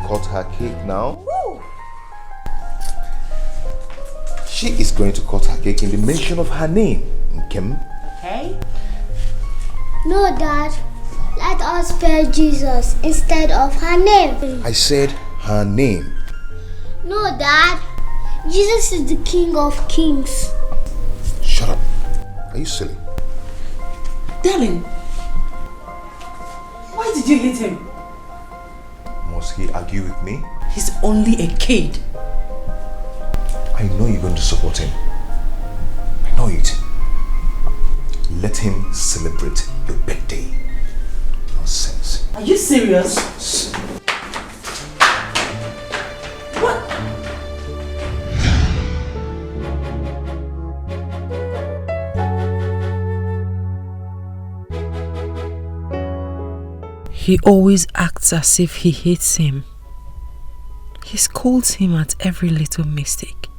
cut her cake now. Woo. She is going to cut her cake in the mention of her name, Kim. Okay. No, Dad. Let us spell Jesus instead of her name. I said her name. No, Dad. Jesus is the King of Kings. Shut up. Are you silly? Darling, why did you hit him? Must he argue with me? He's only a kid. I know you're going to support him. I know it. Let him celebrate your birthday. Nonsense. Are you serious? What? He always acts as if he hates him. He scolds him at every little mistake.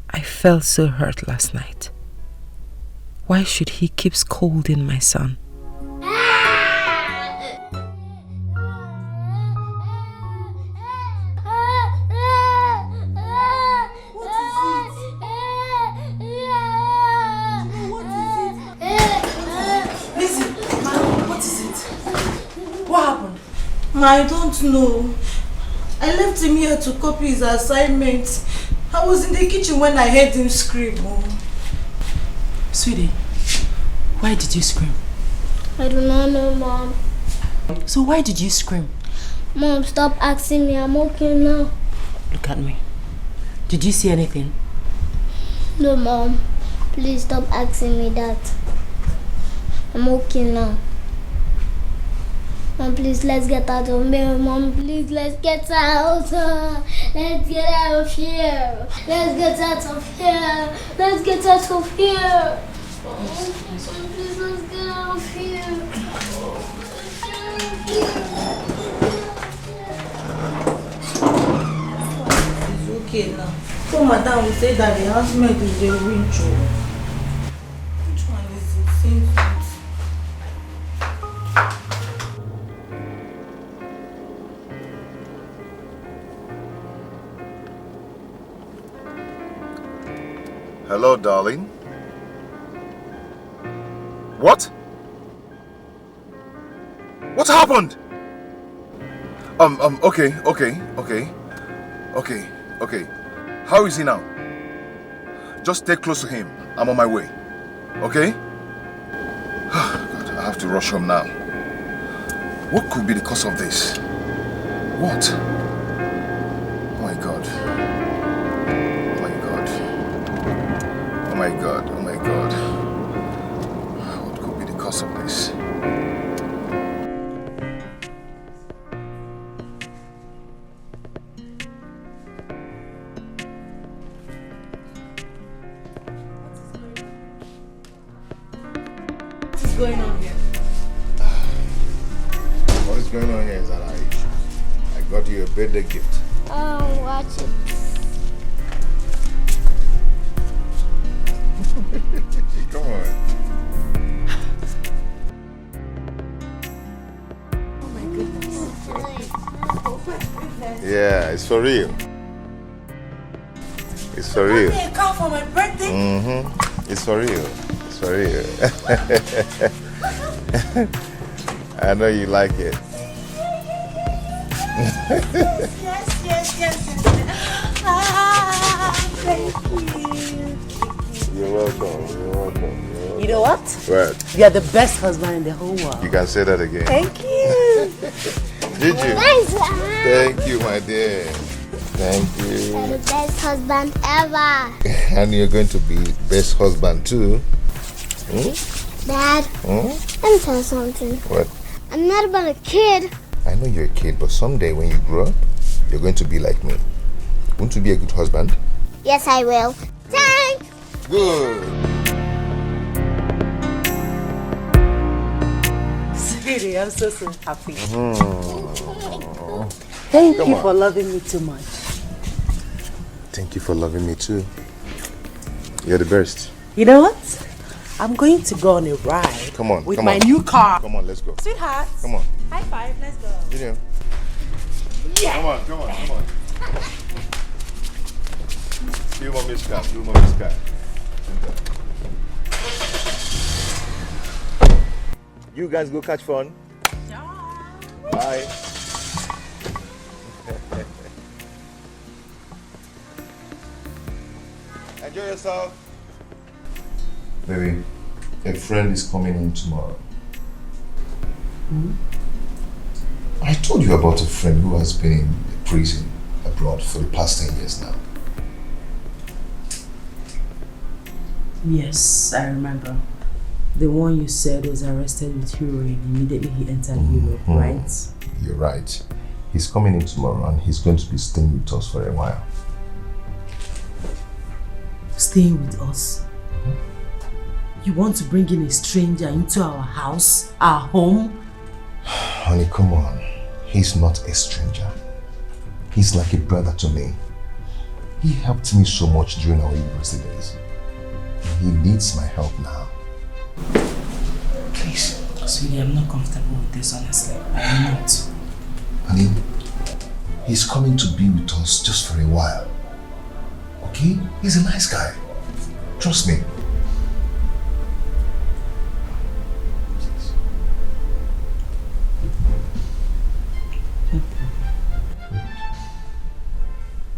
I felt so hurt last night. Why should he keep scolding my son? I don't know. I left him here to copy his assignment. I was in the kitchen when I heard him scream. Sweetie, why did you scream? I do not know, Mom. So why did you scream? Mom, stop asking me. I'm okay now. Look at me. Did you see anything? No, Mom. Please stop asking me that. I'm okay now. Mom, please, let's get out of here. Mom, please, let's get out. Let's get out of here. Let's get out of here. Let's get out of here. Mom, please, let's get out of here. It's okay now. So Madam will say that the housemaid is a winch. Which one is it? Same thing. Hello, darling. What? What happened? Okay. How is he now? Just stay close to him. I'm on my way. Okay? God, I have to rush home now. What could be the cause of this? What? Oh my God. Oh my God. What could be the cause of this? What is going on here? What is going on here is that I got you a birthday gift. Watch it. Come on. Oh my goodness. Yeah, it's for real. It's for real. A car for my birthday? It's for real. It's for real. I know you like it. Yes. Thank you. You're welcome. You know what? What? You are the best husband in the whole world. You can say that again. Thank you. Did you? Thanks, Thank you, my dear. Thank you. You're the best husband ever. And you're going to be best husband too. Dad, let me tell you something. What? I'm not about a kid. I know you're a kid, but someday when you grow up, you're going to be like me. Won't you be a good husband? Yes, I will. Thanks. Good. Sweetie, I'm so happy. Thank you for loving me too much. Thank you for loving me too. You're the best. You know what? I'm going to go on a ride. Come on, with come my on. new car. Come on, let's go. Sweetheart. Come on. High five, let's go. You know. Yeah. Come on. Feel mommy's car. You guys go catch fun. Bye. Enjoy yourself. Baby, a friend is coming in tomorrow. I told you about a friend who has been in prison abroad for the past 10 years now. Yes, I remember. The one you said was arrested with heroin immediately he entered Europe, right? You're right. He's coming in tomorrow and he's going to be staying with us for a while. Staying with us? You want to bring in a stranger into our house, our home? Honey, come on. He's not a stranger. He's like a brother to me. He helped me so much during our university days. He needs my help now. Please, sweetie, I'm not comfortable with this, honestly. I'm not. Honey, he's coming to be with us just for a while. Okay? He's a nice guy. Trust me.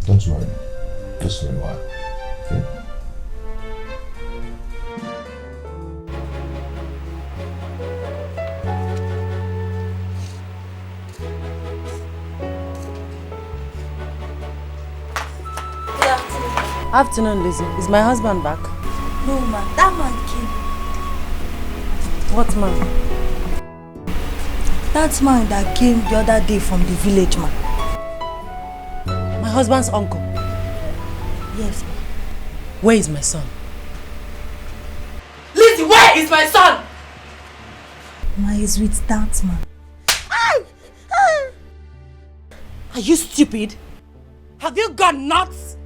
Don't worry. Just for a while. Okay? Afternoon, Lizzie. Is my husband back? No, ma. That man came. What man? That man that came the other day from the village, ma. My husband's uncle. Yes, ma. Where is my son? Lizzie, where is my son? Ma is with that man. Are you stupid? Have you gone nuts?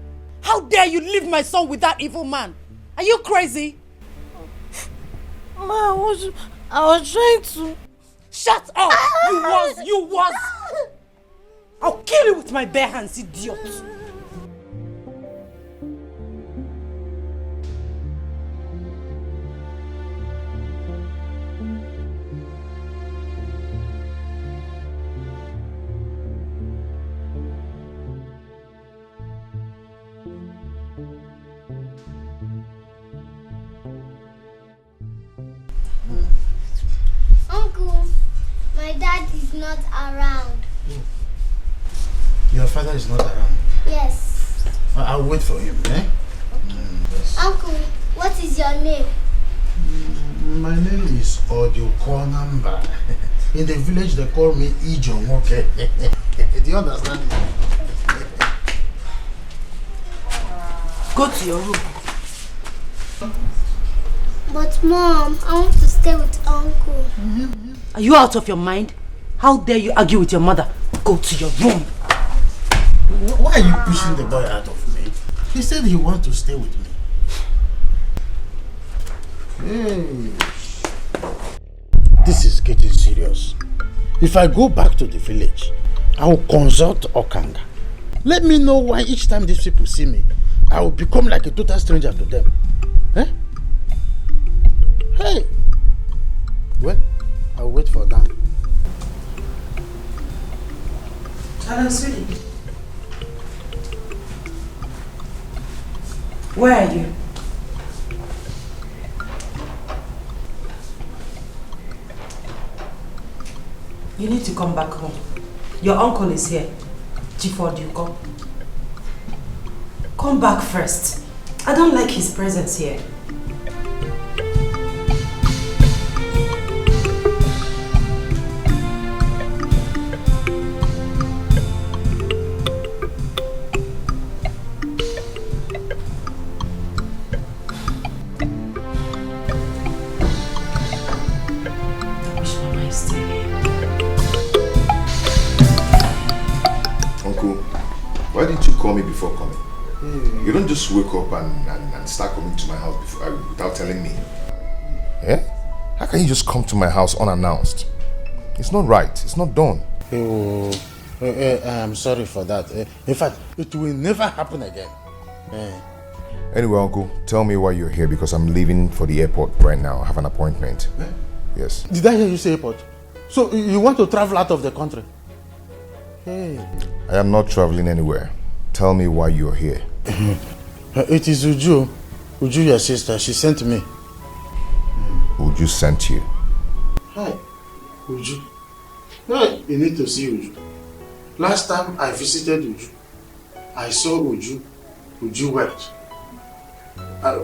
How dare you leave my son with that evil man? Are you crazy? Ma, I was trying to... Shut up! You was! I'll kill you with my bare hands, idiot! Uncle, my dad is not around. Your father is not around? Yes. I'll wait for him, eh? Yes. Uncle, what is your name? My name is Audio Call Number. In the village they call me Ijon, okay? Do you understand? Go to your room. But Mom, I want to stay with Uncle. Are you out of your mind? How dare you argue with your mother? Go to your room. Why are you pushing the boy out of me? He said he wants to stay with me. Hey. This is getting serious. If I go back to the village, I will consult Okanga. Let me know why each time these people see me, I will become like a total stranger to them. Eh? Hey! Well, I'll wait for that. Hello, sweetie. Where are you? You need to come back home. Your uncle is here. Gifford, you come. Come back first. I don't like his presence here. Why didn't you call me before coming? You don't just wake up and start coming to my house without telling me. Yeah? How can you just come to my house unannounced? It's not right. It's not done. Oh, I'm sorry for that. In fact, it will never happen again. Anyway, Uncle, tell me why you're here, because I'm leaving for the airport right now. I have an appointment. Yes. Did I hear you say airport? So you want to travel out of the country? Hey. I am not traveling anywhere. Tell me why you're here. It is Uju. Uju, your sister. She sent me. Uju sent you? Hi, Uju. Hey, you need to see Uju. Last time I visited Uju, I saw Uju. Uju wept.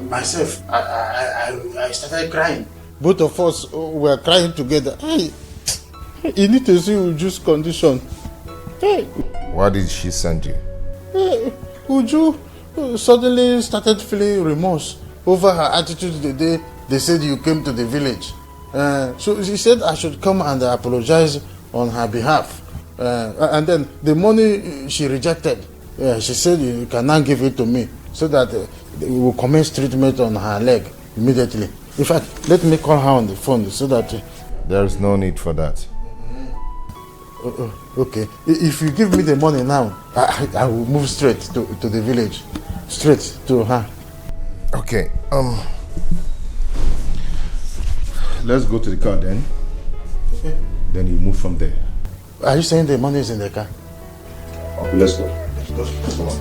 Myself, I started crying. Both of us were crying together. Hey, you need to see Uju's condition. Hey. Why did she send you? Hey, Uju suddenly started feeling remorse over her attitude the day they said you came to the village. So she said I should come and apologize on her behalf. And then the money she rejected, she said you can now give it to me so that we will commence treatment on her leg immediately. In fact, let me call her on the phone so that... There's no need for that. Okay. If you give me the money now, I will move straight to the village. Straight to her. Okay. Let's go to the car then. Okay. Then you move from there. Are you saying the money is in the car? Okay, let's go. Let's go on.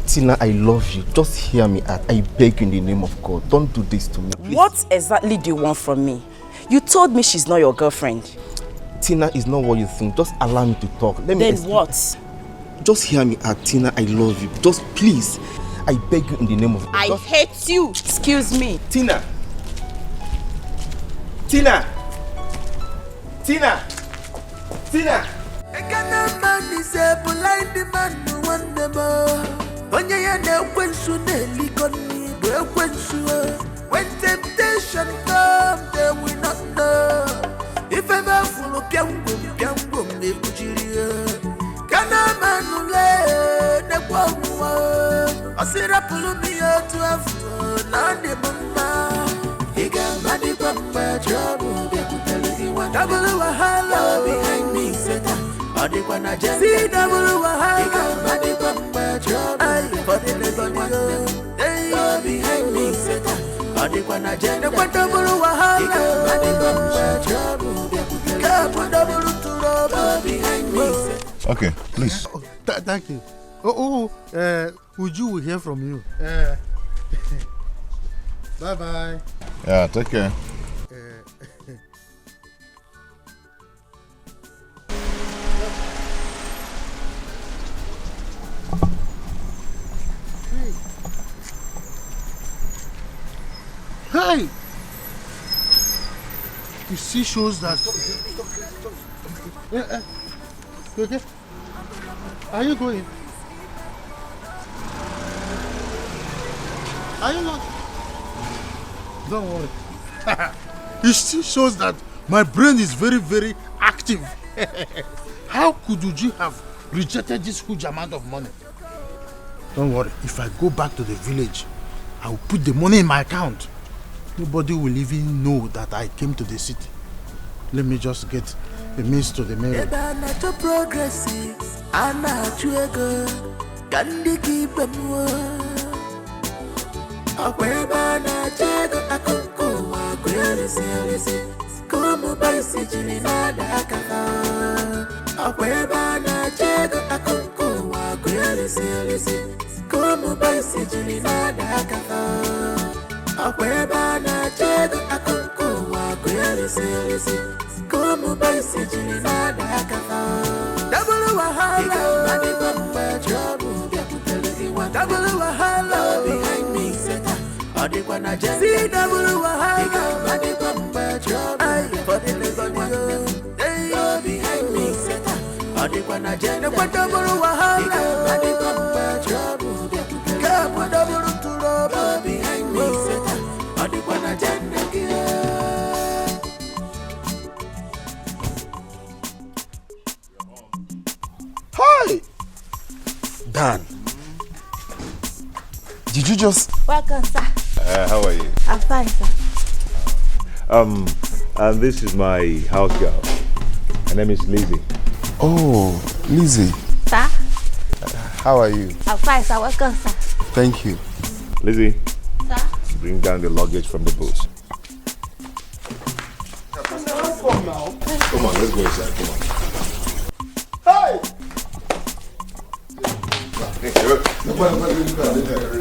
Tina, I love you. Just hear me out. I beg you in the name of God. Don't do this to me, please. What exactly do you want from me? You told me she's not your girlfriend. Tina is not what you think. Just allow me to talk. Then what? Just hear me out, Tina. I love you. Just please. I beg you in the name of God. I hate you. Excuse me. Tina. Tina. Tina. Tina. When temptation comes, they will not know. If ever full of piang boom, they put you here. Can a man lay the power? I said, I pull me out to have fun. And the mama, he got money from my trouble. They could tell you what double wahala behind me, Satan. Or they wanna just see double wahala. He got money from my trouble. I for the living behind me, Satan. Adi kwa na jenda kwa double wahala. Behind me. Okay, please. Thank you. Uju will hear from you. Bye-bye. Yeah, take care. Hey! You see shows that... You okay? Are you going? Are you not? Don't worry. It still shows that my brain is very, very active. How could you have rejected this huge amount of money? Don't worry. If I go back to the village, I will put the money in my account. Nobody will even know that I came to the city. Let me just get a means to the mail. Akweba na chego akonko wa kweli silisi Kumu baisi jini na dakafa Double wahala Madi bamba trouble Double wahala behind me seta Odikwa na jenda See double wahala Madi bamba trouble For the living one behind me seta Odikwa na jenda Kwa double wahala Madi bamba trouble Kapu double trouble behind me seta Hi! Dan, did you just... Welcome, sir. How are you? I'm fine, sir. And this is my house girl. Her name is Lizzie. Oh, Lizzie. Sir? How are you? I'm fine, sir. Welcome, sir. Thank you. Lizzie. Sir? Bring down the luggage from the booth. Come on, let's go inside. Come on. Hey!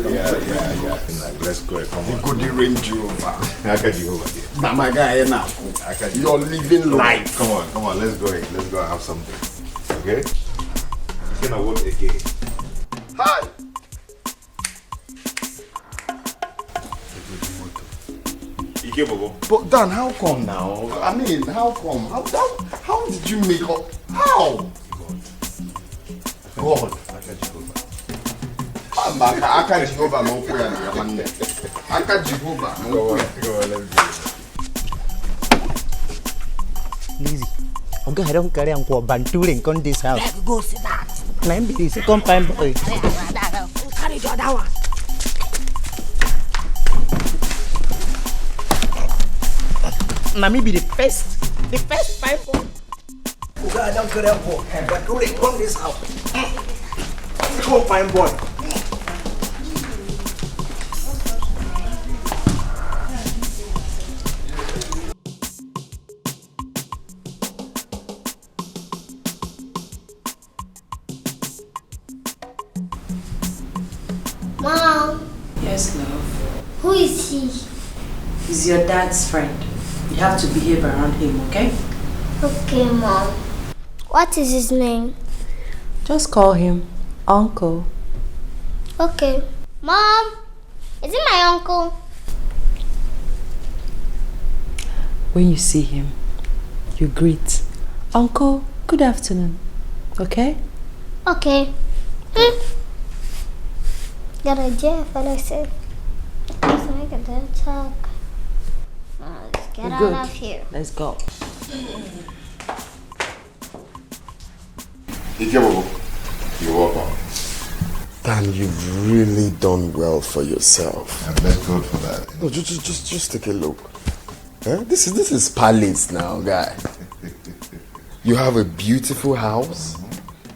Yeah. Let's go. Come on. You go the Range Rover. I got you over here. Now my guy now. You're living life. Come on. Let's go in. Let's go and have something. Okay? It's gonna work again. Hi! But Dan, how come now? I mean, how come? How did you make up? How? God. Aka Jehovah no prayer na yamanne. Aka Jehovah no prayer. Go on, let's go. Lizzie, okay, I don't carry on banturing on this house. Let go sit that. I'm busy, so come find boy. Carry the other one. Now me be the first five boy. Okay, I don't carry on banturing on this house. Come find boy. Mom, Yes, love. who is he? He's your dad's friend. You have to behave around him, okay? Okay, Mom. What is his name? Just call him Uncle. Okay. Mom, is it my uncle? When you see him, you greet. Uncle, good afternoon. Okay? Okay. Got a Jeff, and I said, let's make a dead talk. Let's get You're good. out of here. Let's go. You're welcome. Dan, you've really done well for yourself. I'm very good for that. No, just take a look. Huh? This is palace now, guy. You have a beautiful house.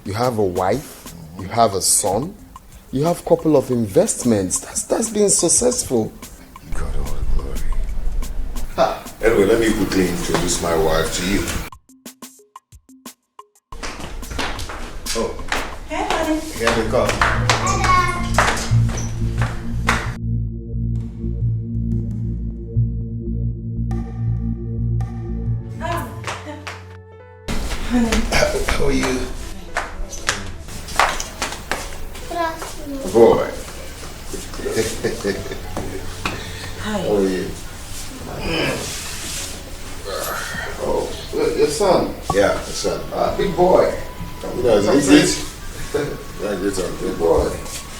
You have a wife. You have a son. You have a couple of investments. That's been successful. God, all the glory. Anyway, let me quickly introduce my wife to you. Oh. Hey, honey. Here we go. How are you? Good afternoon. Boy. Hi. How are you? Oh, look, your son. Yeah, the son. Big boy. You know, is it? Yeah, good son. Big boy.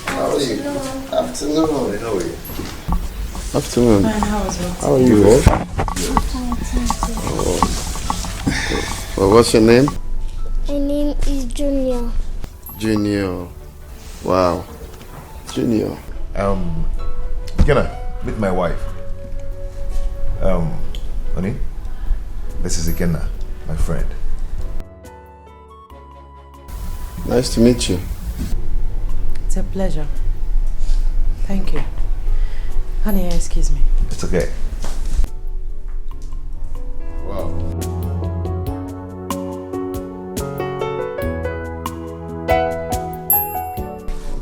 How are you? Afternoon. How are you? Afternoon. Fine, how was it? How are you, boy? Well, what's your name? My name is Junior. Junior. Wow. Junior. Kenna, meet my wife. Honey, this is Ikenna, my friend. Nice to meet you. It's a pleasure. Thank you. Honey, excuse me. It's okay. Wow.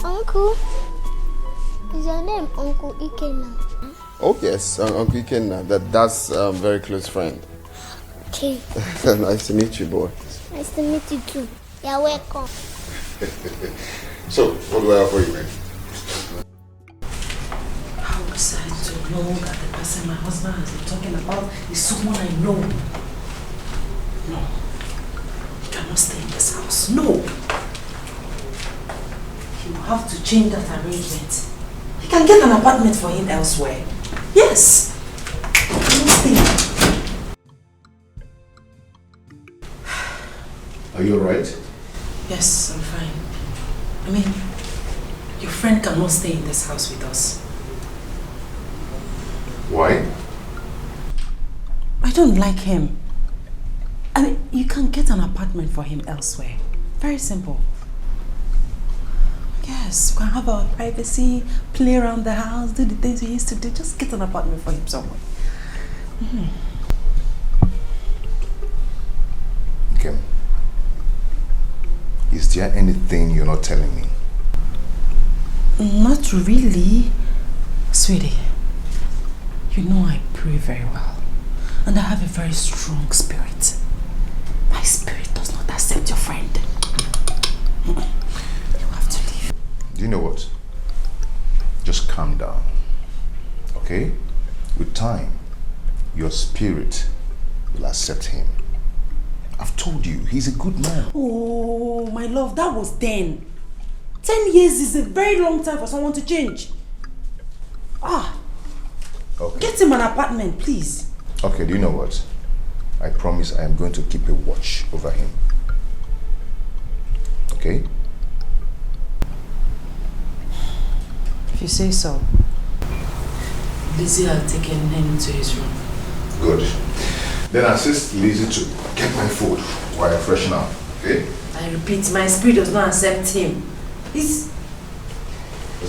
Uncle, is your name Uncle Ikenna? Oh yes, Uncle Ikenna. That's a very close friend. Okay. Nice to meet you, boy. Nice to meet you too. You're welcome. So, what do I have for you, man? How excited to know that the person my husband has been talking about is someone I know. No. He cannot stay in this house. No. He will have to change that arrangement. He can get an apartment for him elsewhere. Yes. He cannot stay. Are you alright? Yes, I'm fine. I mean, your friend cannot stay in this house with us. Why? I don't like him. I mean, you can get an apartment for him elsewhere. Very simple. Yes, we can have our privacy, play around the house, do the things we used to do. Just get an apartment for him somewhere. Okay. Is there anything you're not telling me? Not really, sweetie. You know I pray very well. And I have a very strong spirit. My spirit does not accept your friend. You have to leave. Do you know what? Just calm down. Okay? With time, your spirit will accept him. I've told you, he's a good man. Oh, my love, that was 10. 10 years is a very long time for someone to change. Okay. Get him an apartment, please. Okay, do you know what? I promise I am going to keep a watch over him. Okay? If you say so. Lizzie had taken him to his room. Good. Then assist Lizzie to get my food while I freshen up. Okay? I repeat, my spirit does not accept him. Let's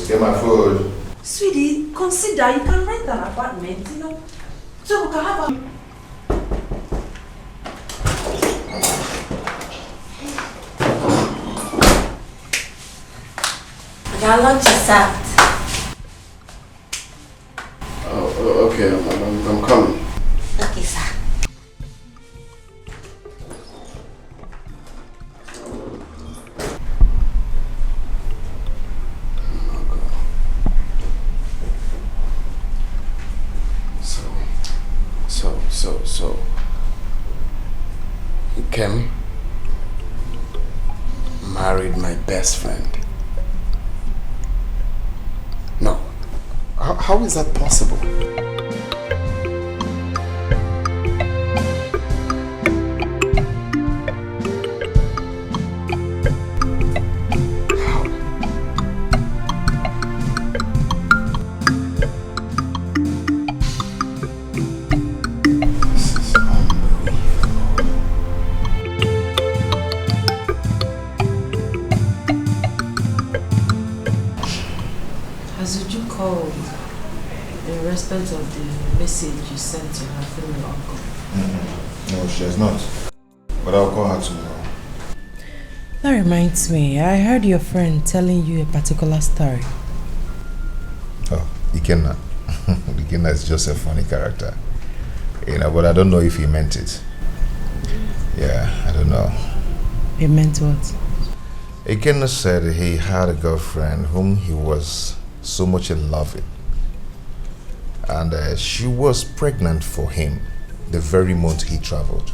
get my food. Sweetie, consider you can rent an apartment, you know. So we can have a... Your lunch is served. Oh, okay, I'm coming. Okay, sir. So, Kem married my best friend. No, how is that possible? Of the message you sent to her from your uncle. No, she has not. But I'll call her tomorrow. That reminds me, I heard your friend telling you a particular story. Oh, Ikenna. Ikenna is just a funny character. You know, but I don't know if he meant it. Yeah, I don't know. He meant what? Ikenna said he had a girlfriend whom he was so much in love with. And she was pregnant for him the very month he traveled.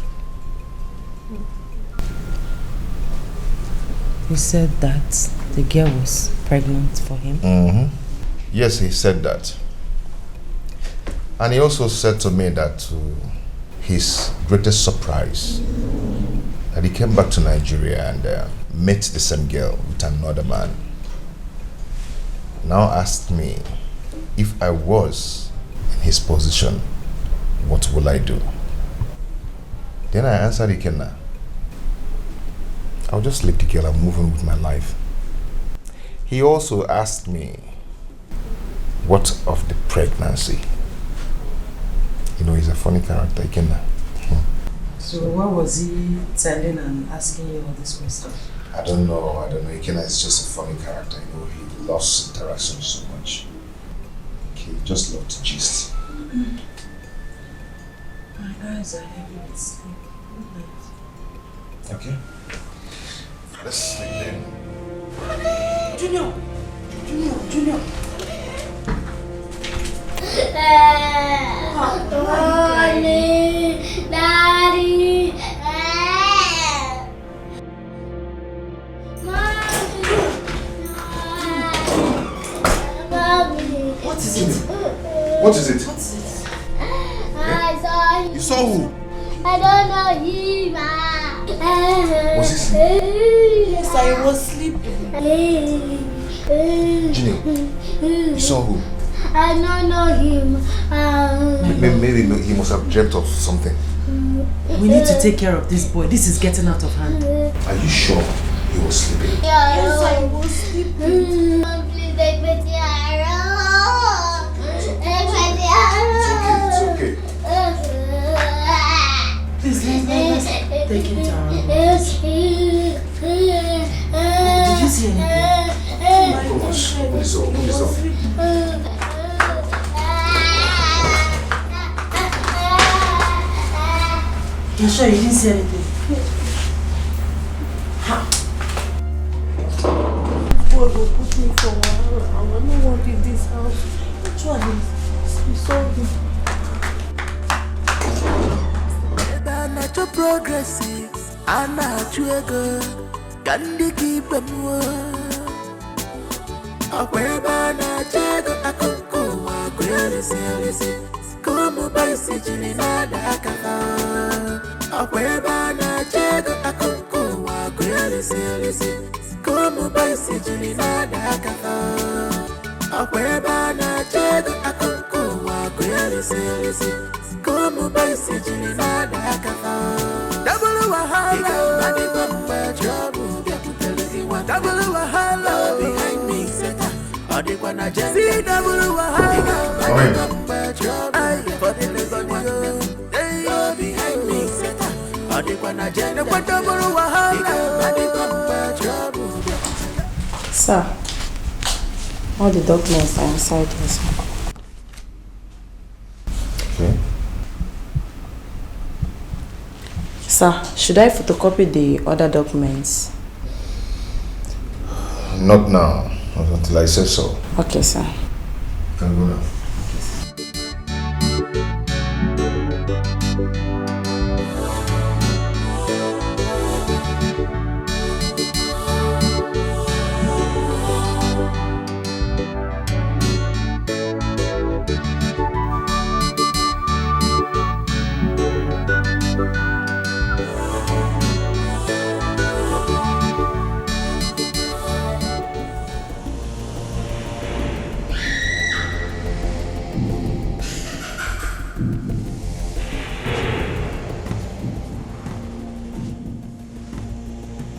He said that the girl was pregnant for him? Mm-hmm. Yes, he said that. And he also said to me that to his greatest surprise, that he came back to Nigeria and met the same girl with another man. Now asked me if I was in his position, what will I do? Then I answered Ikenna, I'll just leave the girl and move on with my life. He also asked me, what of the pregnancy? You know, he's a funny character, Ikenna. So what was he telling and asking you all this question? I don't know. Ikenna is just a funny character. You know, he loves interaction so much. He just loved to gist. My eyes are heavy with sleep. Good night. Okay. Let's sleep then. Junior! Mommy, Daddy, Mommy. What is it? What is it? I saw him. You saw who? I don't know him. Was he sleeping? Yes, I was sleeping. Junior, you saw who? I don't know him. Maybe he must have dreamt of something. We need to take care of this boy. This is getting out of hand. Are you sure he was sleeping? Yes, I was sleeping. Please take me to It's okay. Please, let's take him to our room. Did you see anything? Oh my gosh, please don't. You're sure you didn't see anything? Boy will put me for a while. I will not want in this house. Which one is? We saw him. Natural progressive, I'm not trigger. Candy keep them warm. Up where banana check, I could go. I really see. Come by sitting in a dark. Up where banana check, I could go. I really see. Come by sitting in a dark. Up where banana check, I could go. I really see. Come by sitting in a dark. Double wahala, trouble. Double wahala behind me, see double wahala. Behind me, Sir, all the documents are inside this one. Okay. Sir, should I photocopy the other documents? Not now, not until I say so. Okay, sir. You can go now.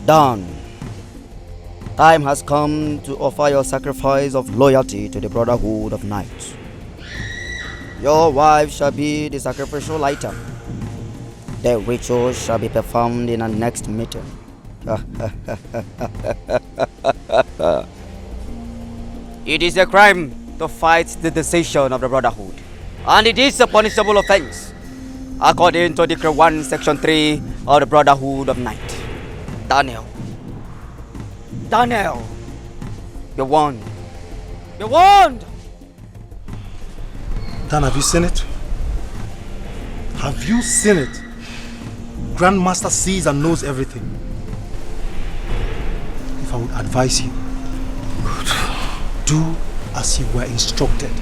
Done. Time has come to offer your sacrifice of loyalty to the Brotherhood of Night. Your wife shall be the sacrificial item. The ritual shall be performed in our next meeting. It is a crime to fight the decision of the Brotherhood, and it is a punishable offense, according to Decree 1, Section 3 of the Brotherhood of Night. Daniel, be warned. Be warned! Dan, have you seen it? Have you seen it? Grandmaster sees and knows everything. If I would advise you, do as you were instructed.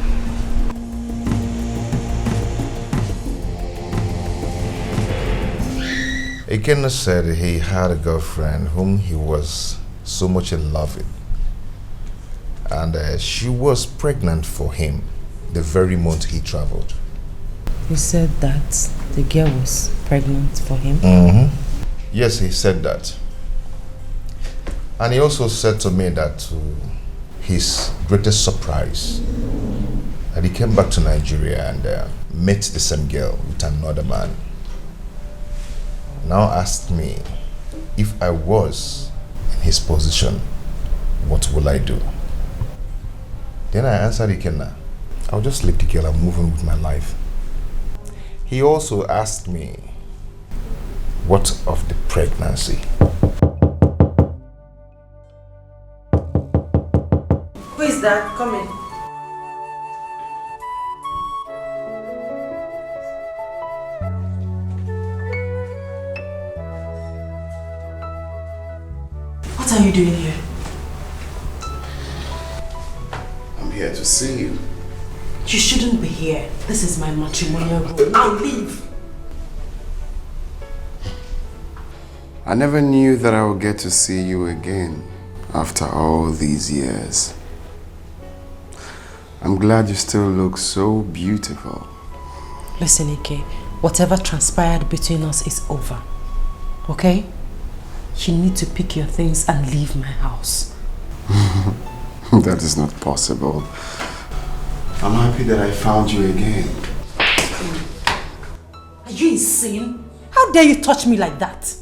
Ikenna said he had a girlfriend whom he was so much in love with. And she was pregnant for him the very month he traveled. You said that the girl was pregnant for him? Mm-hmm. Yes, he said that. And he also said to me that to his greatest surprise, that he came back to Nigeria and met the same girl with another man. Now asked me if I was in his position, what will I do? Then I answered Ikenna, I'll just leave the girl and move on with my life. He also asked me, what of the pregnancy? Who is that? Come in. What are you doing here? I'm here to see you. You shouldn't be here. This is my matrimonial room. Now leave! I never knew that I would get to see you again after all these years. I'm glad you still look so beautiful. Listen, Ike, whatever transpired between us is over. Okay? You need to pick your things and leave my house. That is not possible. I'm happy that I found you again. Are you insane? How dare you touch me like that?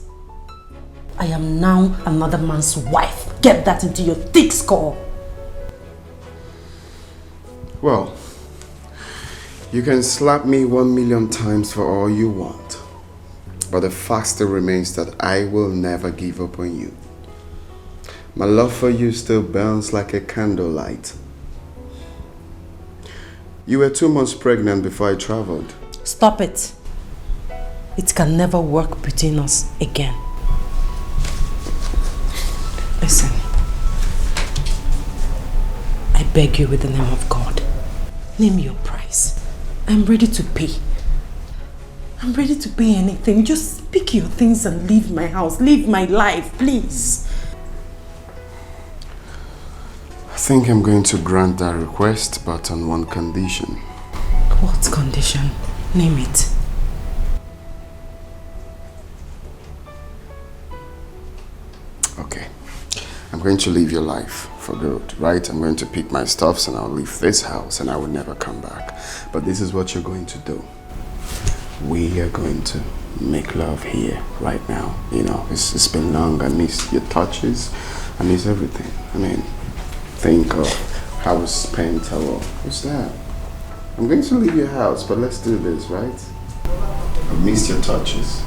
I am now another man's wife. Get that into your thick skull. Well, you can slap me 1,000,000 times for all you want. But the fact still remains that I will never give up on you. My love for you still burns like a candlelight. You were 2 months pregnant before I traveled. Stop it. It can never work between us again. Listen. I beg you with the name of God. Name your price. I'm ready to pay. I'm ready to pay anything. Just pick your things and leave my house. Leave my life, please. I think I'm going to grant that request, but on one condition. What condition? Name it. Okay. I'm going to leave your life for good, right? I'm going to pick my stuffs and I'll leave this house and I will never come back. But this is what you're going to do. We are going to make love here, right now. You know, it's been long. I miss your touches. I miss everything. I mean, think of how we spent our... What's that? I'm going to leave your house, but let's do this, right? I missed your touches.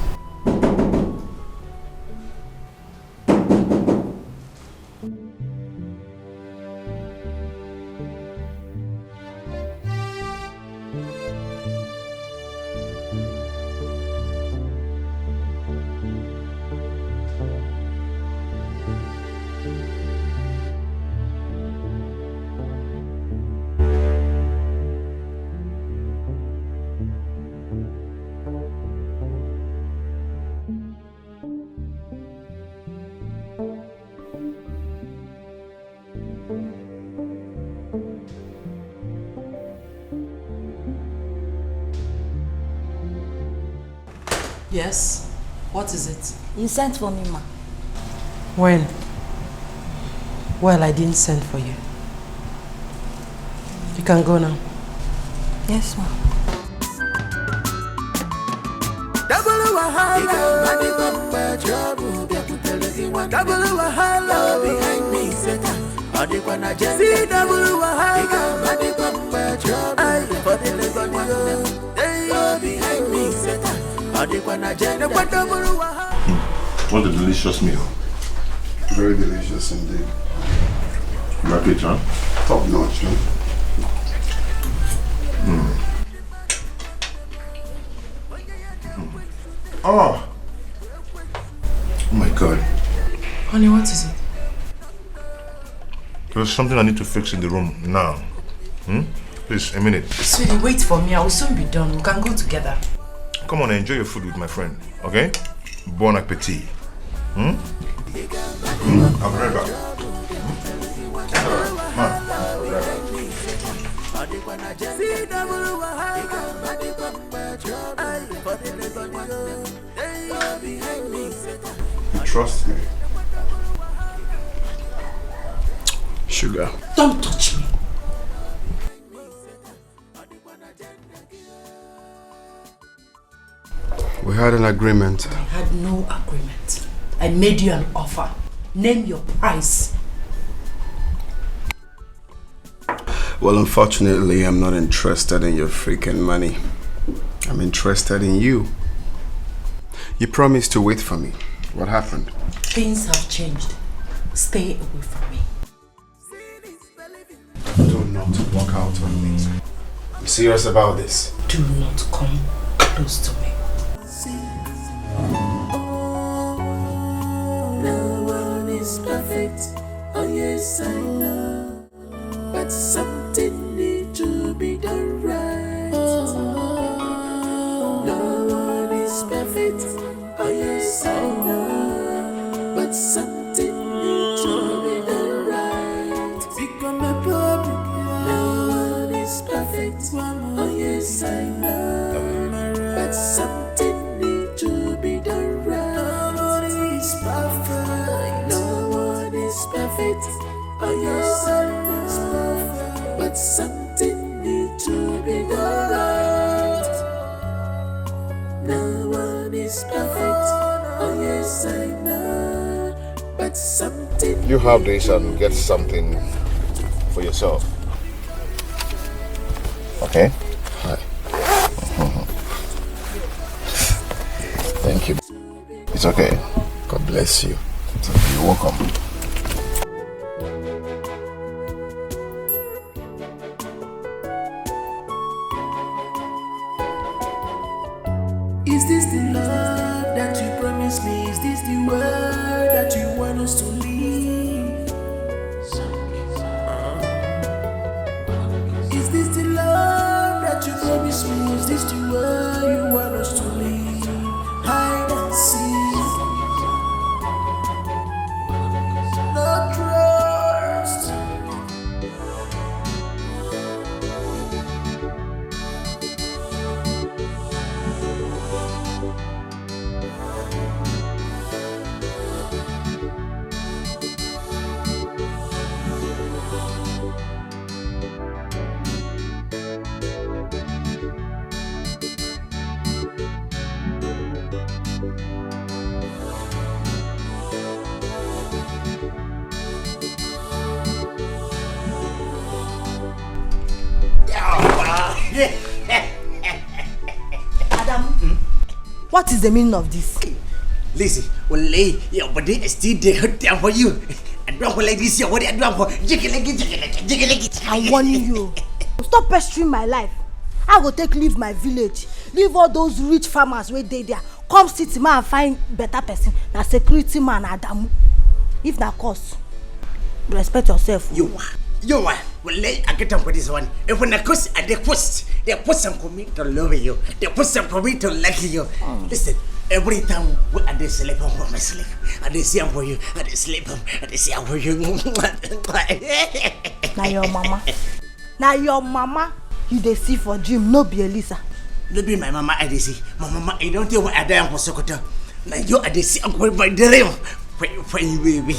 Yes? What is it? You sent for me, ma. When? Well, I didn't send for you. You can go now. Yes, ma. Double wahala behind me, Satan. See double wahala for the behind me, Satan. What a delicious meal. Very delicious indeed. Like it, huh? Top notch, huh? Oh my God. Honey, what is it? There's something I need to fix in the room now. Please, a minute. Sweetie, wait for me. I will soon be done. We can go together. Come on, enjoy your food with my friend, okay? Bon appetit. I'll be right back. You trust me? Sugar. Don't touch me. We had an agreement. I had no agreement. I made you an offer. Name your price. Well, unfortunately, I'm not interested in your freaking money. I'm interested in you. You promised to wait for me. What happened? Things have changed. Stay away from me. Do not walk out on me. I'm serious about this. Do not come close to me. No one is perfect. Oh yes, I know. But something needs to be done right. No one is perfect. Oh yes, I know. But something needs to be done right. Become a public. No one yes, I know. But something needs to be done right. Nobody is perfect. No one is perfect. Oh, yes, I know. But something needs to be done right. No one is perfect. Oh, yes, I know. But something. You have this and get something for yourself. Okay? Hi. Thank you. It's okay. God bless you. It's okay. You're welcome. Is this the love that you promised me? Is this the word that you want us to leave? Is this the love that you promised me? Is this the word you want us to leave? Hide and seek. No trust. Adam, what is the meaning of this? Listen, only your body is still there for you. And don't like this, your body, I don't for jiggle. I'm warning you. Stop pestering my life. I go take leave my village. Leave all those rich farmers where they there. Come city man and find better person. Na security man Adamu. If na cause, respect yourself. You are. Well, I get on for this one. If when I cuss at the post, they put some for me to love you. They put some for me to like you. Listen, every time we at the sleep on my sleep, and they see for you, and they sleep on, and they see for you. Now your mama. Now your mama, you dey see for dream, no be Elisa. No be my mama, I dey see. My mama, I don't know what I die for Sokoto. Now you are the see for my dream. For you, baby.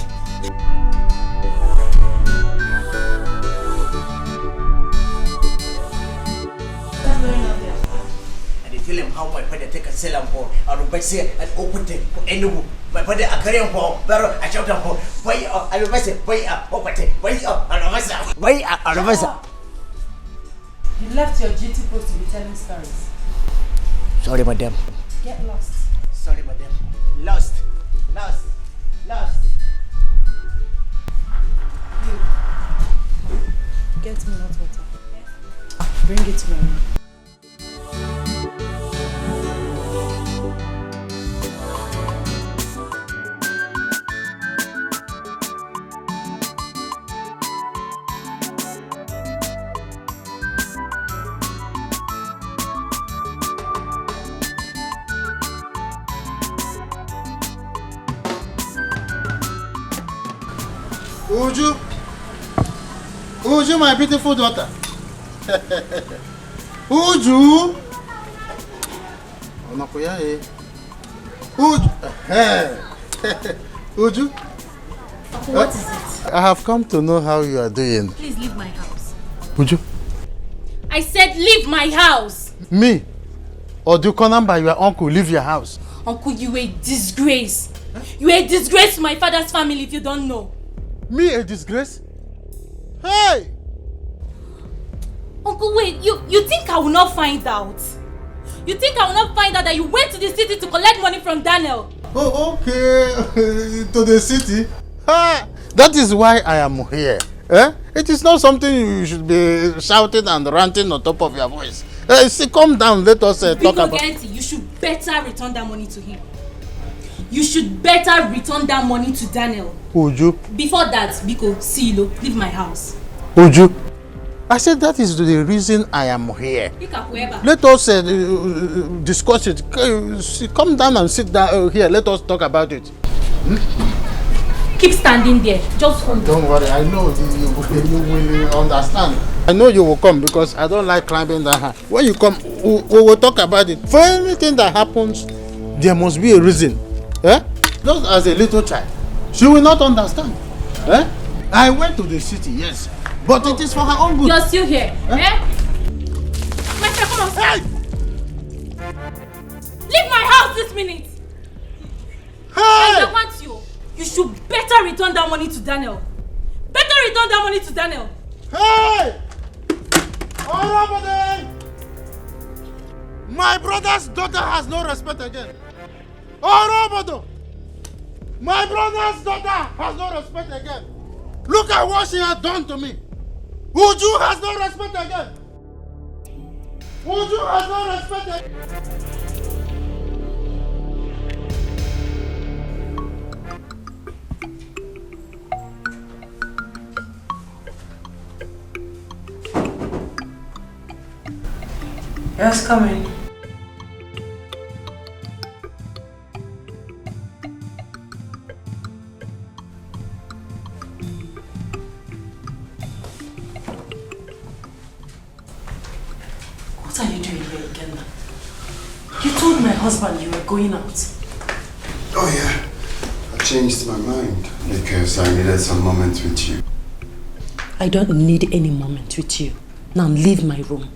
Tell him how my father take a sell for or Bessie and open it for any my father a career for Barrow a shout for why I was it why open it why You left your duty post to be telling stories. Sorry, madam. Get lost. Sorry, madam. Lost. Get me hot water. Bring it to my room. Uju, my beautiful daughter. Uju. Uju. What is it? I have come to know how you are doing. Please leave my house. Uju. I said leave my house. Me? Or do you call number your uncle leave your house? Uncle, you a disgrace. You a disgrace to my father's family if you don't know. Me a disgrace? Hey! Uncle, wait, you think I will not find out? You think I will not find out that you went to the city to collect money from Daniel? Oh, okay. To the city? That is why I am here. It is not something you should be shouting and ranting on top of your voice. Calm down, let us talk about it. You should better return that money to him. You should better return that money to Daniel. Uju. Before that, Biko, Silo, leave my house. Uju. I said that is the reason I am here. Let us discuss it. Come down and sit down here. Let us talk about it. Keep standing there. Just hold. Don't worry. I know you will understand. I know you will come because I don't like climbing that high. When you come, we will talk about it. For anything that happens, there must be a reason. Eh? Just as a little child, she will not understand. Eh? I went to the city, yes, but it is for her own good. You're still here, eh? My friend, come on. Hey! Leave my house this minute. Hey! I don't want you. You should better return that money to Daniel. Better return that money to Daniel. Hey! Orobode! My brother's daughter has no respect again. Orobode! My brother's daughter has no respect again. Look at what she has done to me. Uju has no respect again. Uju has no respect again. Yes, come in. What are you doing here again? You told my husband you were going out. Oh yeah, I changed my mind because I needed some moments with you. I don't need any moment with you. Now leave my room.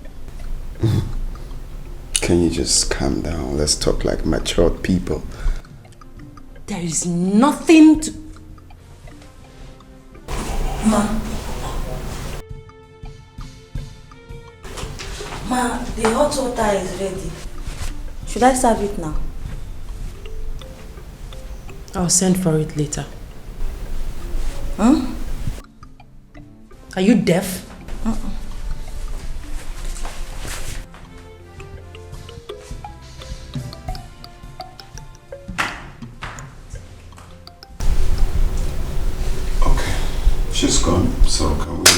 Can you just calm down? Let's talk like matured people. There is nothing to... Ma, the hot water is ready. Should I serve it now? I'll send for it later. Huh? Are you deaf? She's gone, so can we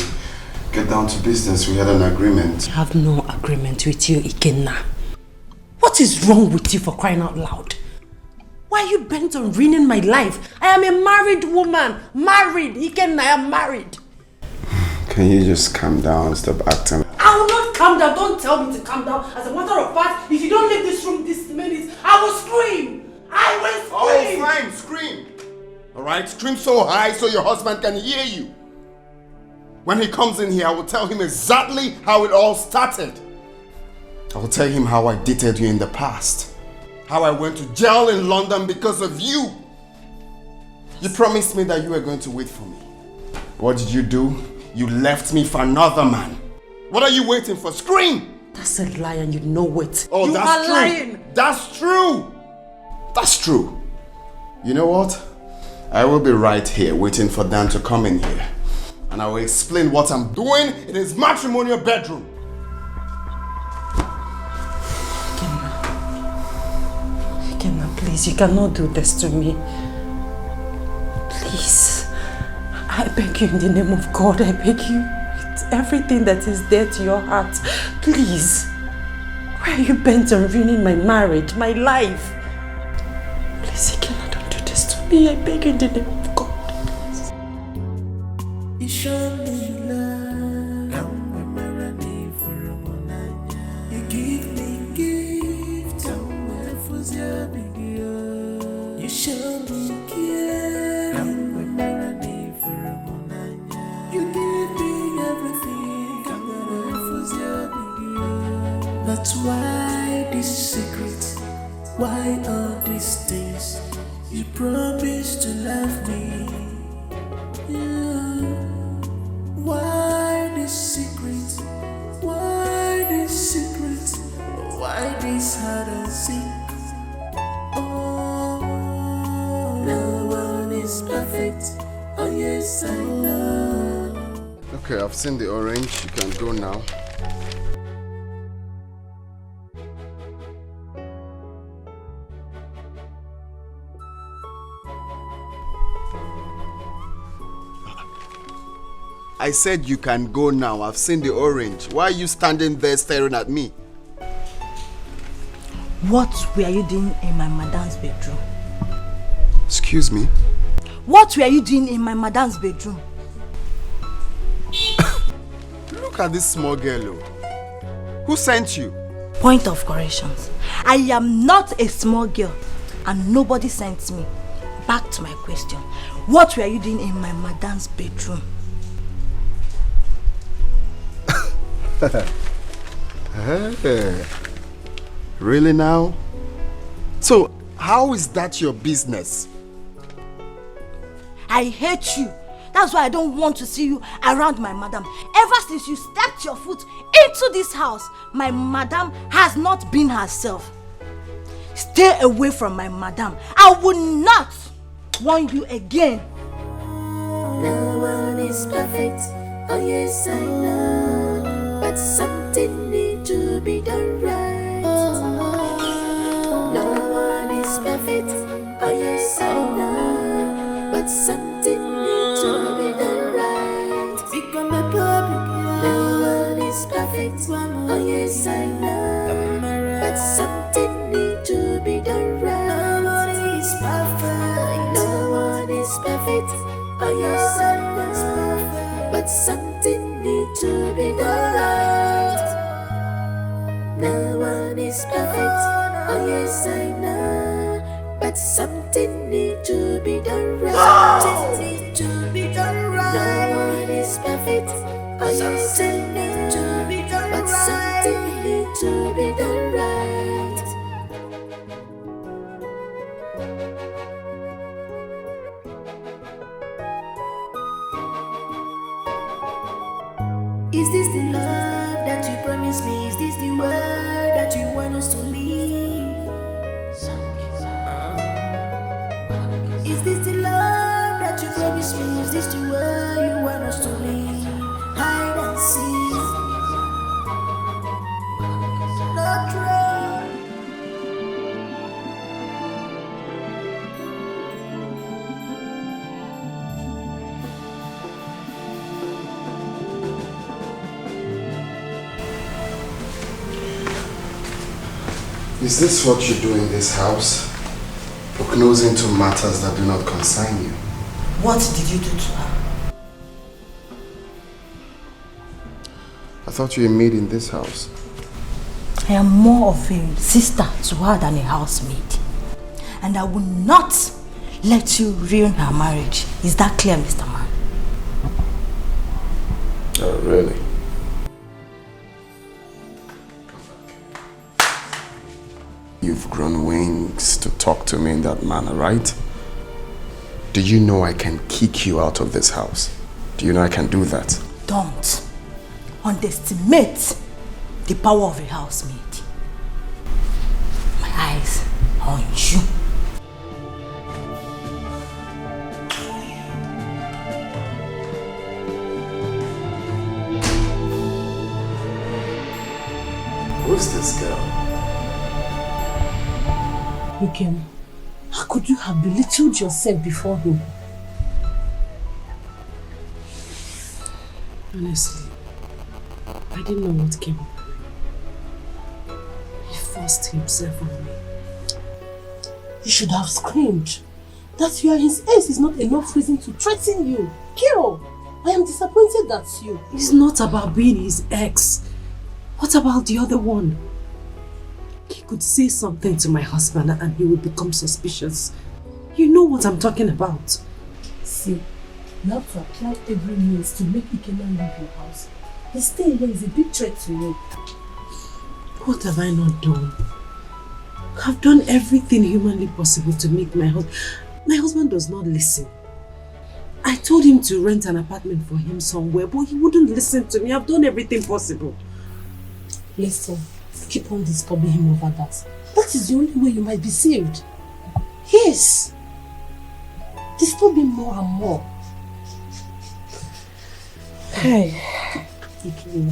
get down to business? We had an agreement. I have no agreement with you, Ikenna. What is wrong with you, for crying out loud? Why are you bent on ruining my life? I am a married woman. Married, Ikenna, I am married. Can you just calm down and stop acting? I will not calm down. Don't tell me to calm down. As a matter of fact, if you don't leave this room this minute, I will scream. I will scream. Oh, fine, scream. Alright, scream so high so your husband can hear you. When he comes in here, I will tell him exactly how it all started. I will tell him how I dated you in the past. How I went to jail in London because of you. You promised me that you were going to wait for me. What did you do? You left me for another man. What are you waiting for? Scream! That's a lie and you know it. Oh, you that's are true. lying. That's true. That's true. You know what? I will be right here waiting for Dan to come in here. And I will explain what I'm doing in his matrimonial bedroom. Ikenna, please, you cannot do this to me. Please. I beg you in the name of God, I beg you. It's everything that is dear to your heart. Please. Why are you bent on ruining my marriage, my life? Please, Ikenna, don't do this to me. I beg you in the name of God. Please. You show me love. You give me gift. You show me care. You give me everything. But why this secret? Why all these things? You promised to love me. Why this secret? Why this secret? Why this hide and seek? Oh, no one is perfect. Oh yes, I know. Okay, I've seen the orange. You can go now. I said you can go now. I've seen the orange. Why are you standing there staring at me? What were you doing in my madam's bedroom? Excuse me? What were you doing in my madam's bedroom? Look at this small girl. Who sent you? Point of corrections. I am not a small girl and nobody sent me. Back to my question. What were you doing in my madam's bedroom? Hey. Really now? So, how is that your business? I hate you. That's why I don't want to see you around my madam. Ever since you stepped your foot into this house, my madam has not been herself. Stay away from my madam. I will not warn you again. No one is perfect, oh yes I know, but something needs to be done right. No one is perfect, oh yes I know, but something needs to be done right. Become a public, no one is perfect, oh yes I know, but something needs to be done right. No one is perfect, no one is perfect. Oh yes, I know, but something needs to be done right. No one is perfect. Oh yes, I know, but something needs to be done right. Something needs to be done right. No one is perfect. Oh yes, I know, to be done but something needs to be done right. Is this the love that you promised me? Is this the word that you want us to leave? Is this the love that you promised me? Is this the word you want us to leave? Hide and seek. Not true. Is this what you do in this house? Look nose into matters that do not concern you. What did you do to her? I thought you were a maid in this house. I am more of a sister to her than a housemaid. And I will not let you ruin her marriage. Is that clear, Mr. Man? Oh, really? You've grown wings to talk to me in that manner, right? Do you know I can kick you out of this house? Do you know I can do that? Don't underestimate the power of a housemaid. My eyes are on you. Who's this girl? Ikem, how could you have belittled yourself before him? Honestly, I didn't know what came over me. He forced himself on me. You should have screamed. That you are his ex is not enough reason to threaten you. Kiro, I am disappointed that's you. It's not about being his ex. What about the other one? He could say something to my husband and he would become suspicious. You know what I'm talking about. See, you have to apply every means to make Ikena leave your house. His stay here is a big threat to you. What have I not done? I've done everything humanly possible to make my husband does not listen. I told him to rent an apartment for him somewhere, but he wouldn't listen to me. I've done everything possible. Listen, keep on disturbing him over that. That is the only way you might be saved. Yes. Disturb him more and more. Hey. Okay.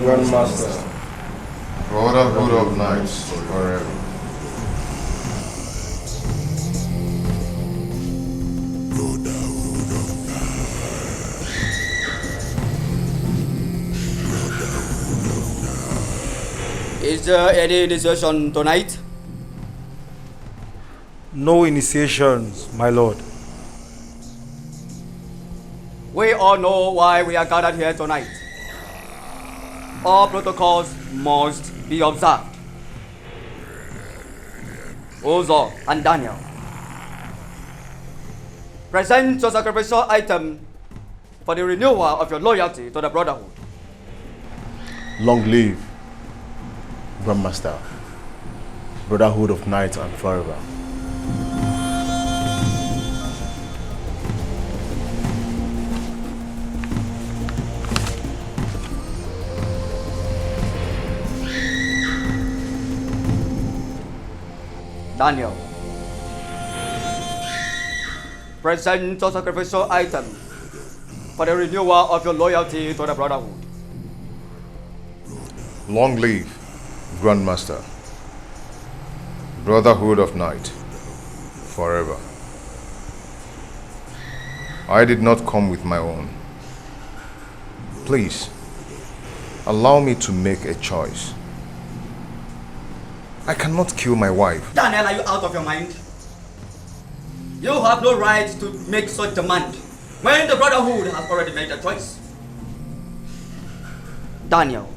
Grandmaster, Brotherhood of Nights forever. Is there any initiation tonight? No initiations, my lord. We all know why we are gathered here tonight. All protocols must be observed. Ozo and Daniel, present your sacrificial item for the renewal of your loyalty to the Brotherhood. Long live, Grandmaster, Brotherhood of Night and forever. Daniel, present your sacrificial item for the renewal of your loyalty to the Brotherhood. Long live, Grandmaster, Brotherhood of Night, forever. I did not come with my own. Please, allow me to make a choice. I cannot kill my wife. Daniel, are you out of your mind? You have no right to make such demand when the Brotherhood has already made a choice. Daniel,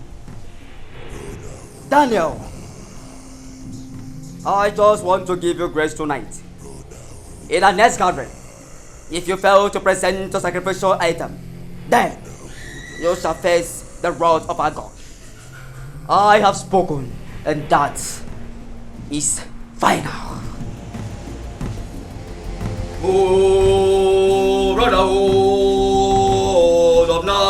I just want to give you grace tonight. In our next gathering, if you fail to present a sacrificial item, then you shall face the wrath of our God. I have spoken, and that is final. Oh, Brotherhood of Night.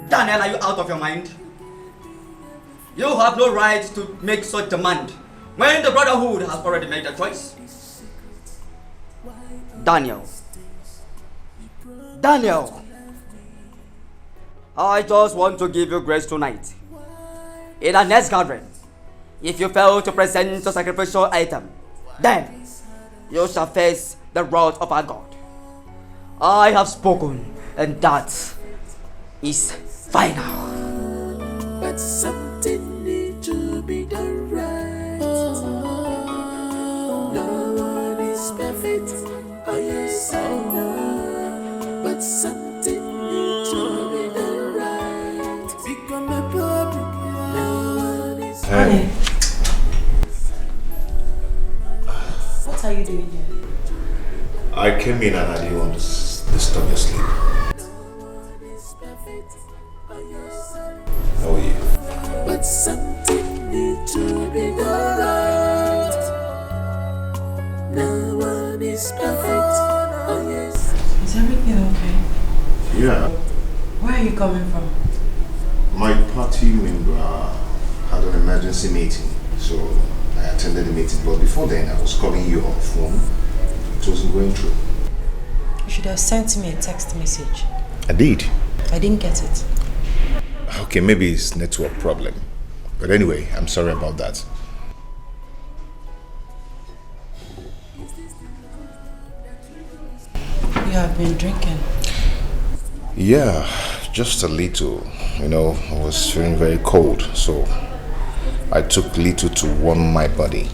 Daniel, are you out of your mind? You have no right to make such demand when the Brotherhood has already made a choice. Daniel, I just want to give you grace tonight. In our next gathering, if you fail to present a sacrificial item, then you shall face the wrath of our God. I have spoken, and that is final. But something needs to be done right. No one is perfect. Oh yes, I know. But something needs to be done right. Become a public. No one is Honey, what are you doing here? I came in and I didn't want to disturb your sleep. How are you? But something needs to be done right. No one is perfect. Oh yes. Is everything okay? Yeah. Where are you coming from? My party member had an emergency meeting, so I attended the meeting. But before then, I was calling you on phone. It wasn't going through. You should have sent me a text message. I did. I didn't get it. Okay, maybe it's network problem. But anyway, I'm sorry about that. You have been drinking? Yeah, just a little. You know, I was feeling very cold, so I took little to warm my body.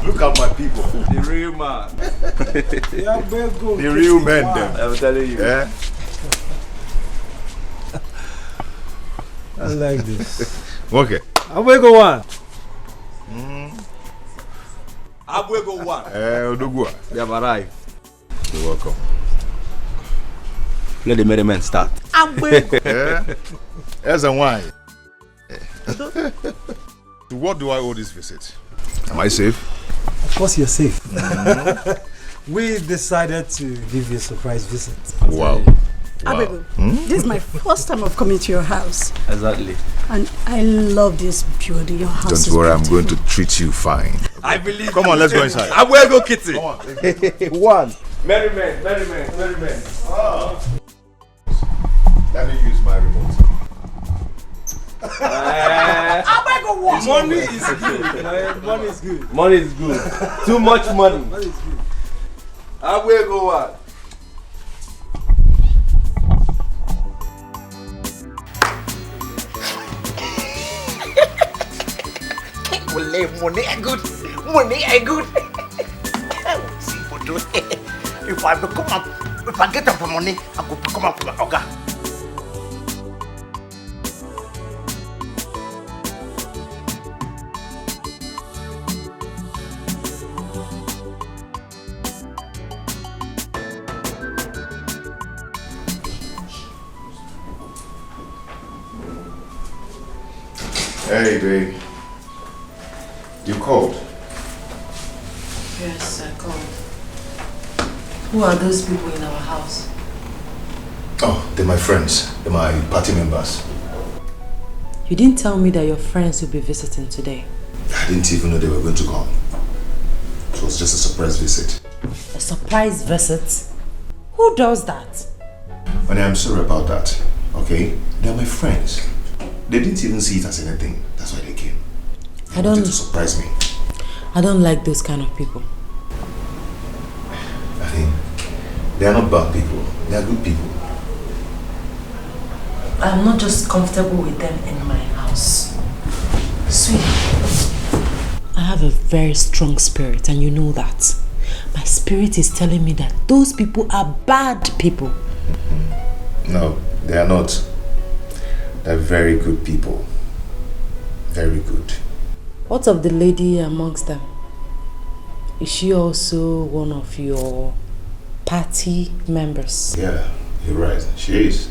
Look at my people. The real man. The real men them. I'm telling you. Yeah? I like this. Okay. Abwego one. Abwego one. Odogua. They have arrived. You're welcome. Let the merriment start. Abwego. Yeah? As and why? To what do I owe this visit? Am I safe? Of course you're safe. We decided to give you a surprise visit. Wow. Abego, this is my first time of coming to your house. Exactly. And I love this beauty. Your house Don't worry, I'm going to treat you fine. I believe. Come on, let's go inside. Abwego kitty. Come on. One. Merriment, merriment, merriment. Oh. Let me use my remote. Money is good. Money is good. Money is good. Too much money. Money is good. Abwego one. Money are good. Money are good. See what do if I become up, if I get up for money, I go become up for my Oga. Hey, babe. You called? Yes, I called. Who are those people in our house? Oh, they're my friends. They're my party members. You didn't tell me that your friends will be visiting today. I didn't even know they were going to come. It was just a surprise visit. A surprise visit? Who does that? Honey, I'm sorry about that. Okay? They're my friends. They didn't even see it as anything. That's why they came. They wanted to surprise me. I don't like those kind of people. I think they are not bad people. They are good people. I'm not just comfortable with them in my house. Sweetie, I have a very strong spirit and you know that. My spirit is telling me that those people are bad people. No, they are not. They're very good people. Very good. What of the lady amongst them? Is she also one of your party members? Yeah, you're right. She is.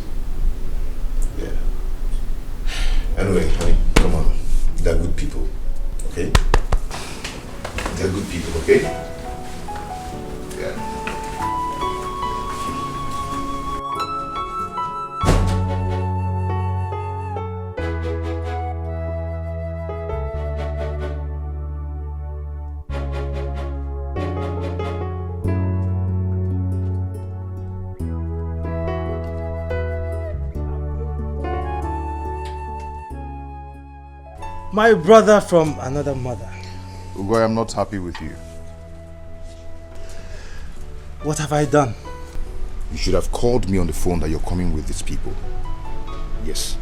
Yeah. Anyway, honey, come on. They're good people. Okay? They're good people, okay? Yeah. My brother from another mother. Ugo, I am not happy with you. What have I done? You should have called me on the phone that you're coming with these people. Yes.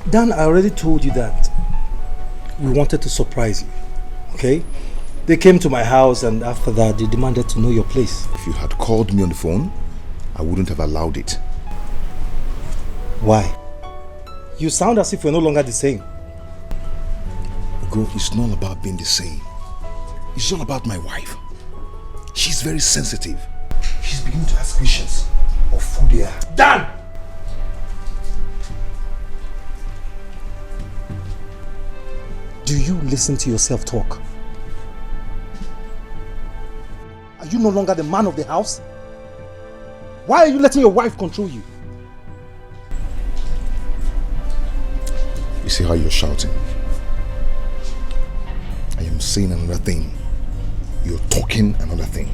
Dan, I already told you that we wanted to surprise you, okay? They came to my house and after that they demanded to know your place. If you had called me on the phone, I wouldn't have allowed it. Why? You sound as if we're no longer the same. Ugo, it's not about being the same. It's all about my wife. She's very sensitive. She's beginning to ask questions of who they are. Dan! Do you listen to yourself talk? Are you no longer the man of the house? Why are you letting your wife control you? You see how you're shouting? I am saying another thing. You're talking another thing.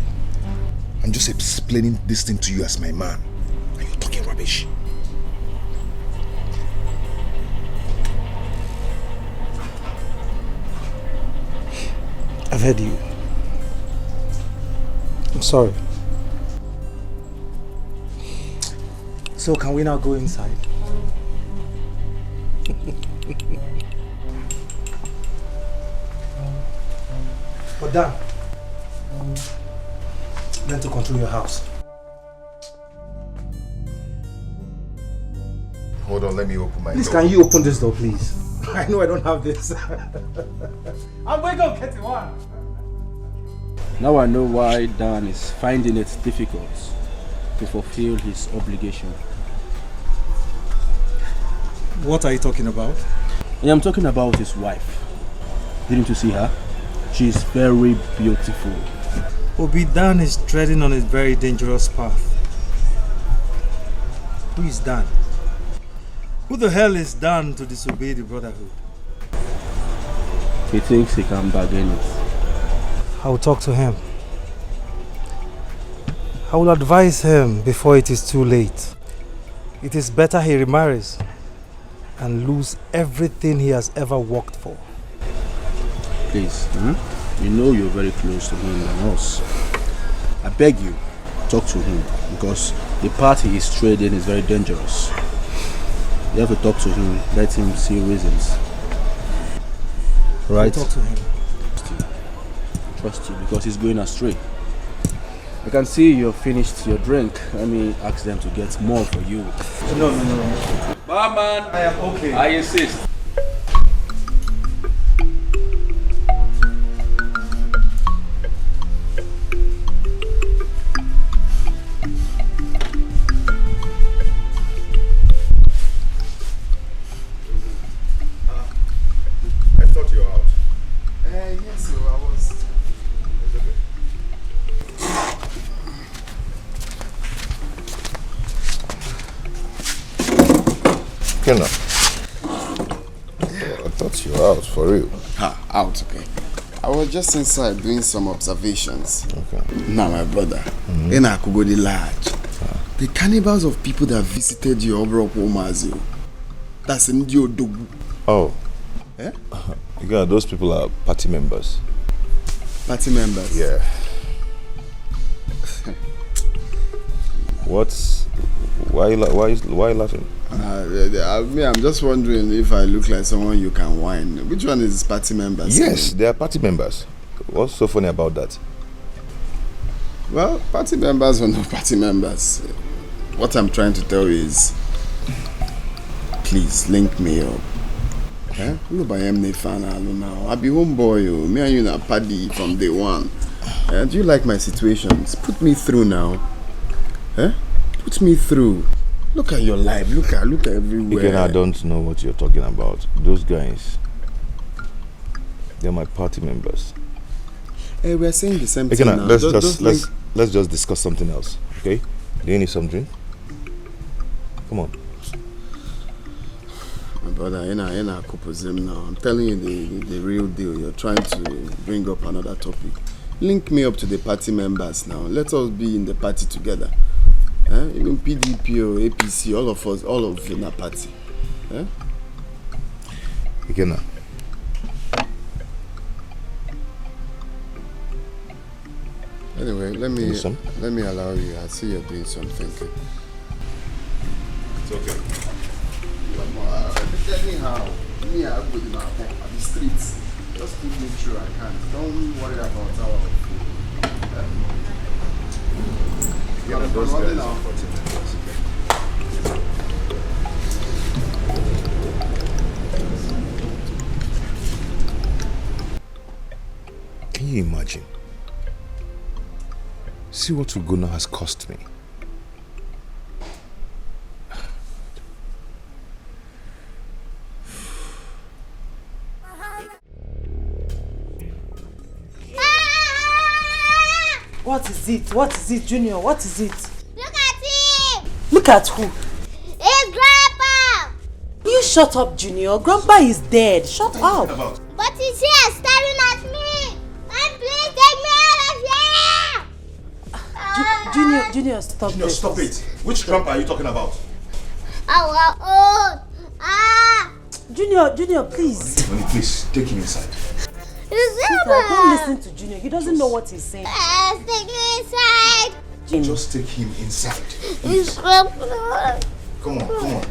I'm just explaining this thing to you as my man. And you're talking rubbish. I've heard you. I'm sorry. So can we now go inside? But Dan, learn to control your house. Hold on, let me open my Please, door. can you open this door, please? I know I don't have this. I'm going to get one. Now I know why Dan is finding it difficult to fulfill his obligation. What are you talking about? I am talking about his wife. Didn't you see her? She is very beautiful. Obi, Dan is treading on a very dangerous path. Who is Dan? Who the hell is Dan to disobey the Brotherhood? He thinks he can bargain it. I'll talk to him. I will advise him before it is too late. It is better he remarries and lose everything he has ever worked for. Please, you know you're very close to him and us. I beg you, talk to him because the path he is trading is very dangerous. You have to talk to him, let him see reasons. Right? I'll talk to him. Trust you because he's going astray. I can see you've finished your drink. Let me ask them to get more for you. No. Barman, I am okay. I insist. I thought you were out. Yes, so I was. Okay, now. I thought you were out, for real. Out, okay. I was just inside doing some observations. Okay. Now, my brother, in Akugodi Large, the cannibals of people that visited your Obrok, that's in Diodogu. Oh. Eh? Yeah, those people are party members. Party members? Yeah. Why are you laughing? I'm just wondering if I look like someone you can whine. Which one is party members? Yes, they are party members. What's so funny about that? Well, party members or no party members, what I'm trying to tell you is, please link me up. Eh? Look, I am fan now. I be homeboy. Me and you na paddy from day one. Do you like my situations? Put me through now. Eh? Put me through. Look at your life. Look at everywhere. Again, I don't know what you're talking about. Those guys, they're my party members. Hey, we're saying the same Again, thing now. Let's just discuss something else. Okay? Do you need some drink? Come on. My brother, you're not now. I'm telling you the real deal. You're trying to bring up another topic. Link me up to the party members now. Let us be in the party together. Even PDP or APC, all of us, all of you in a party. Again now. Anyway, let me allow you. I see you're doing some thinking. It's okay. Anyhow, me, I go to my home at the streets. Just to make sure I can. Don't worry about our food. Yeah, those guys are 14 minutes. Can you imagine? See what Ugonna has cost me. What is it? What is it, Junior? What is it? Look at him! Look at who? It's Grandpa! You shut up, Junior. Grandpa is dead. Shut up. But he's here staring at me! And please take me out of here! Junior, stop Junior, this. stop it. Which grandpa are you talking about? Our own! Junior, please. Tiffany, please, take him inside. Sweetheart, don't listen to Junior. He doesn't know what he's saying. Take me inside! Just take him inside. It's Come on, come on.